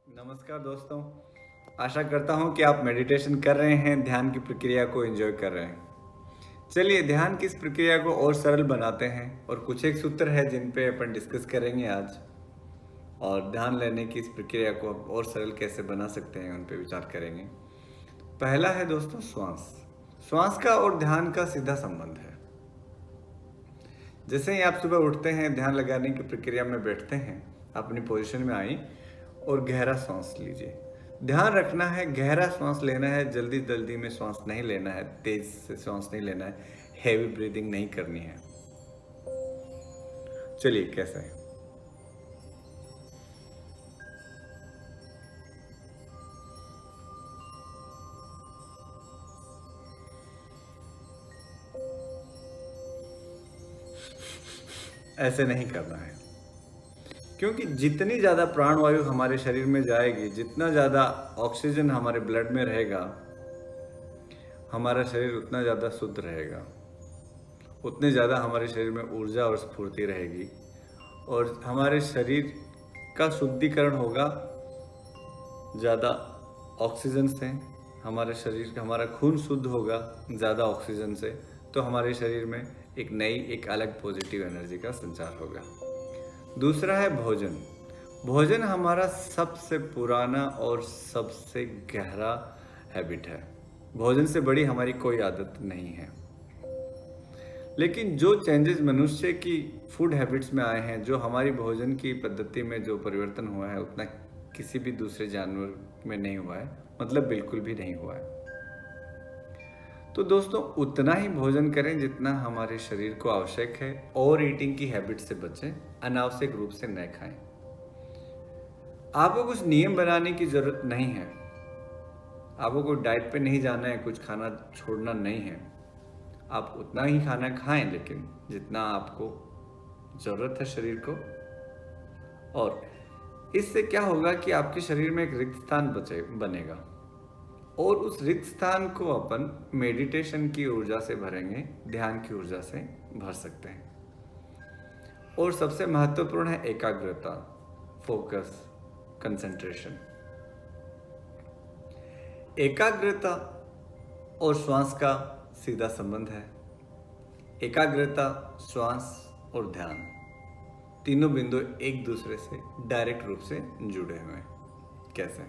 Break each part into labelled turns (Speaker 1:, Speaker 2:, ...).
Speaker 1: नमस्कार दोस्तों। आशा करता हूँ कि आप मेडिटेशन कर रहे हैं, ध्यान की प्रक्रिया को एंजॉय कर रहे हैं। चलिए ध्यान की इस प्रक्रिया को और सरल बनाते हैं और कुछ एक सूत्र है जिन पे अपन डिस्कस करेंगे आज। और ध्यान लेने की इस प्रक्रिया को और सरल कैसे बना सकते हैं उन पे विचार करेंगे। पहला है दोस्तों श्वास। श्वास का और ध्यान का सीधा संबंध है। जैसे ही आप सुबह उठते हैं, ध्यान लगाने की प्रक्रिया में बैठते हैं, अपनी पोजीशन में आए और गहरा सांस लीजिए। ध्यान रखना है, गहरा सांस लेना है, जल्दी जल्दी में सांस नहीं लेना है, तेज से सांस नहीं लेना है, हैवी ब्रीदिंग नहीं करनी है। चलिए कैसे है? ऐसे नहीं करना है, क्योंकि जितनी ज़्यादा प्राणवायु हमारे शरीर में जाएगी, जितना ज़्यादा ऑक्सीजन हमारे ब्लड में रहेगा, हमारा शरीर उतना ज़्यादा शुद्ध रहेगा, उतने ज़्यादा हमारे शरीर में ऊर्जा और स्फूर्ति रहेगी और हमारे शरीर का शुद्धिकरण होगा ज़्यादा ऑक्सीजन से। हमारे शरीर का हमारा खून शुद्ध होगा ज़्यादा ऑक्सीजन से, तो हमारे शरीर में एक नई, एक अलग पॉजिटिव एनर्जी का संचार होगा। दूसरा है भोजन। भोजन हमारा सबसे पुराना और सबसे गहरा हैबिट है। भोजन से बड़ी हमारी कोई आदत नहीं है। लेकिन जो चेंजेस मनुष्य की फूड हैबिट्स में आए हैं, जो हमारी भोजन की पद्धति में जो परिवर्तन हुआ है, उतना किसी भी दूसरे जानवर में नहीं हुआ है, मतलब बिल्कुल भी नहीं हुआ है। तो दोस्तों उतना ही भोजन करें जितना हमारे शरीर को आवश्यक है। ओवर ईटिंग की हैबिट से बचें, अनावश्यक रूप से न खाएं। आपको कुछ नियम बनाने की जरूरत नहीं है। आपको कोई डाइट पे नहीं जाना है, कुछ खाना छोड़ना नहीं है। आप उतना ही खाना खाएं, लेकिन जितना आपको ज़रूरत है शरीर को। और इससे क्या होगा कि आपके शरीर में एक रिक्त स्थान बनेगा और उस रिक्त स्थान को अपन मेडिटेशन की ऊर्जा से भरेंगे, ध्यान की ऊर्जा से भर सकते हैं। और सबसे महत्वपूर्ण है एकाग्रता, फोकस, कंसंट्रेशन। एकाग्रता और श्वास का सीधा संबंध है। एकाग्रता, श्वास और ध्यान, तीनों बिंदु एक दूसरे से डायरेक्ट रूप से जुड़े हुए हैं। कैसे?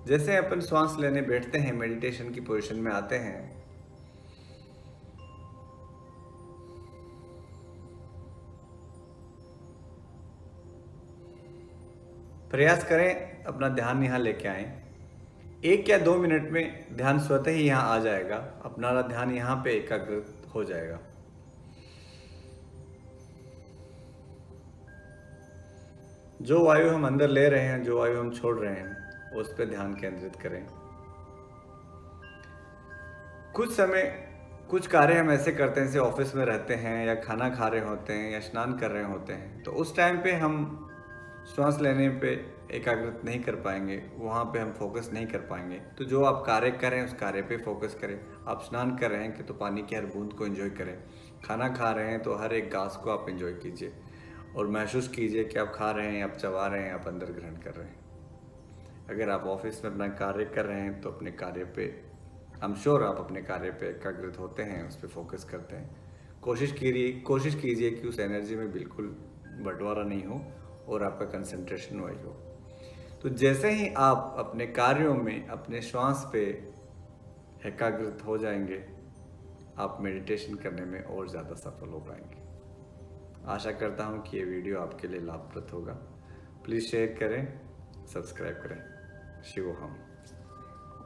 Speaker 1: जैसे अपन श्वास लेने बैठते हैं, मेडिटेशन की पोजीशन में आते हैं, प्रयास करें अपना ध्यान यहाँ लेके आए। 1 या 2 मिनट में ध्यान स्वतः ही यहाँ आ जाएगा। अपना ध्यान यहाँ पे एकाग्रित हो जाएगा। जो वायु हम अंदर ले रहे हैं, जो वायु हम छोड़ रहे हैं, उस पर ध्यान केंद्रित करें। कुछ समय कुछ कार्य हम ऐसे करते हैं, जैसे ऑफिस में रहते हैं या खाना खा रहे होते हैं या स्नान कर रहे होते हैं, तो उस टाइम पे हम श्वास लेने पे एकाग्रत नहीं कर पाएंगे, वहाँ पे हम फोकस नहीं कर पाएंगे। तो जो आप कार्य करें उस कार्य पे फोकस करें। आप स्नान कर रहे हैं कि तो पानी की हर बूंद को एंजॉय करें। खाना खा रहे हैं तो हर एक घास को आप एंजॉय कीजिए और महसूस कीजिए कि आप खा रहे हैं, आप चबा रहे हैं, आप अंदर ग्रहण कर रहे हैं। अगर आप ऑफिस में अपना कार्य कर रहे हैं तो अपने कार्य पे, आई एम श्योर आप अपने कार्य पे एकाग्रित होते हैं, उस पर फोकस करते हैं। कोशिश कीजिए कि उस एनर्जी में बिल्कुल बंटवारा नहीं हो और आपका कंसंट्रेशन वही हो। तो जैसे ही आप अपने कार्यों में अपने श्वास पे एकाग्रित हो जाएंगे, आप मेडिटेशन करने में और ज़्यादा सफल हो पाएंगे। आशा करता हूँ कि ये वीडियो आपके लिए लाभप्रद होगा। प्लीज़ शेयर करें, सब्सक्राइब करें। शिवोहम।